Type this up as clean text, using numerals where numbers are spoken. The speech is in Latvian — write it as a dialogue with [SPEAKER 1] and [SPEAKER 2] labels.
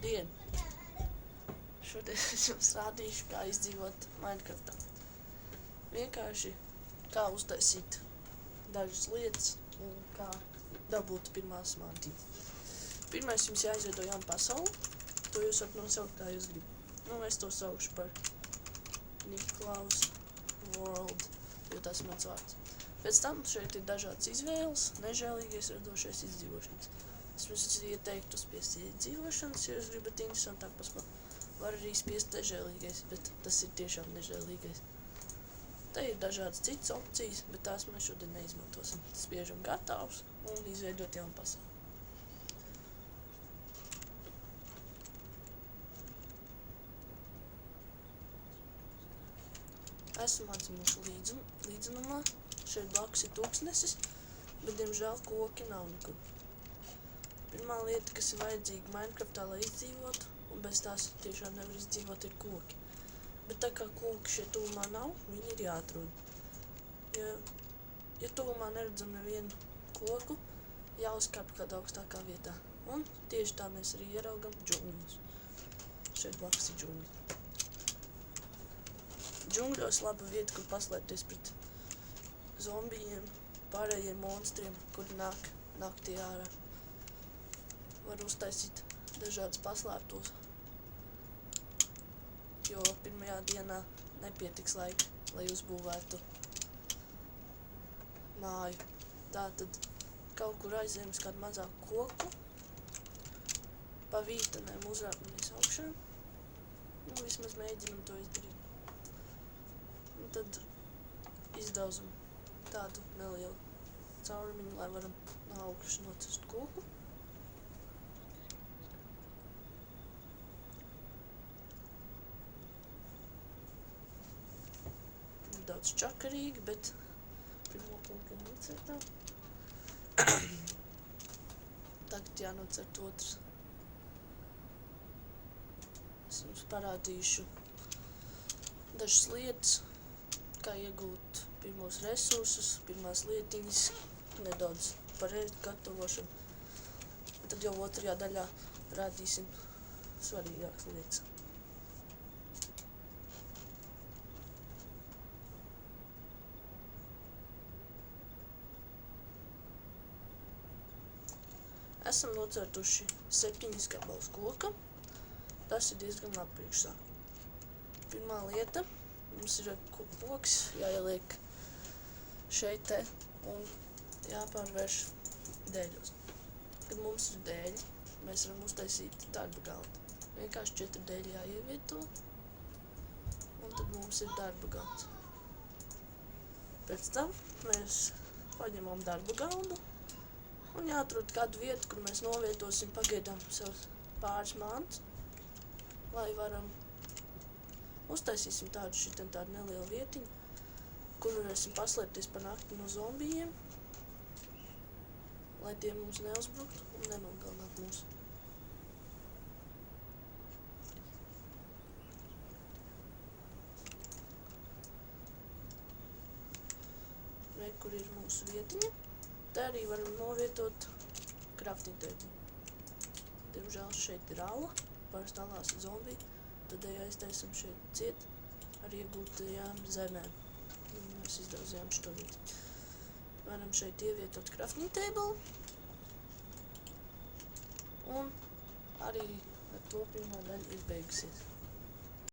[SPEAKER 1] Labdien! Šodien es jums rādīšu, kā izdzīvot Minecraftā. Vienkārši kā uztaisīt dažas lietas un kā dabūt pirmās mantiņas. Pirmais jums jāizveido jaunu pasauli. To jūs varat nosaukt kā jūs gribat. Nu, es to saukšu par Niklaus World, jo tas ir mans vārds. Pēc tam šeit ir dažādas izvēles, nežēlīgais, radošais, izdzīvošanas. Es jums ieteiktu spiest izdzīvošanas, ja jūs gribat interesantāk paspēlēt. Var arī spiest nežēlīgais, bet tas ir tiešām nežēlīgais. Te ir dažādas citas opcijas, bet tās mēs šodien neizmantosim. Spiežam gatavs un izveidot jaunu pasauli. Esam atzimuši līdzenumā. Šeit blakus ir tūkstnesis, bet diemžēl koki nav nekur. Pirmā lieta, kas ir vajadzīga Minecraftā, lai izdzīvotu, un bez tās tiešām nevar izdzīvot, ir koki. Bet tā kā koki šeit tuvumā nav, viņi ir jāatrod. Ja tuvumā neredzam nevienu koku, jāuzkāp kādā augstākā vietā. Un tieši tā mēs arī ieraugam džungļus. Šeit blakus ir džungļi. Džungļos laba vieta, kur paslēpties pret zombijiem, pārējiem monstriem, kuri nāk naktī ārā. Var uztaisīt dažādas paslēptos, jo pirmajā dienā nepietiks laika, lai uzbūvētu māju. Tātad kaut kur aizējam uz kādu mazāku koku, pa vītenēm uzrāpamies augšā. Nu, vismaz mēģinam to izdarīt. Un tad izdauzam tādu nelielu caurumiņu, lai varam no augšas nocirst koku. Daudz čakarīgi, bet pirmo koku nocirtām. Tagad jānocert otrs. Es jums parādīšu dažas lietas, kā iegūt pirmos resursus, pirmās lietiņas, nedaudz par ēst gatavošanu. Tad jau otrajā daļā rādīsim svarīgākas lietas. Esam nocertuši 7 gabalus koka. Tas ir diezgan labi priekšsāk. Pirmā lieta, mums ir koks jāieliek šeit te un jāpārvērš dēļos. Kad mums ir dēļi, mēs varam uztaisīt darba galdu. Vienkārši 4 dēļi jāievieto, un tad mums ir darba galds. Pēc tam mēs paņemam darba galdu un jāatrod kādu vietu, kur mēs novietosim pagaidām savus pāris mantus, lai varam uztaisīsim tādu nelielu vietiņu, kur varēsim paslēpties pa nakti no zombijiem, lai tie mums neuzbruktu un nenogalināt mūs. Re, kur ir mūsu vietiņa. Te arī varam novietot crafting table. Diemžēl šeit ir ala, parasti alās ir zombiji. Tad aiztaisam šeit ciet ar iegūtajām zemēm. Mēs izdauzījām šo vietu. Varam šeit ievietot crafting table. Un arī ar to pirmā daļa ir beigusies.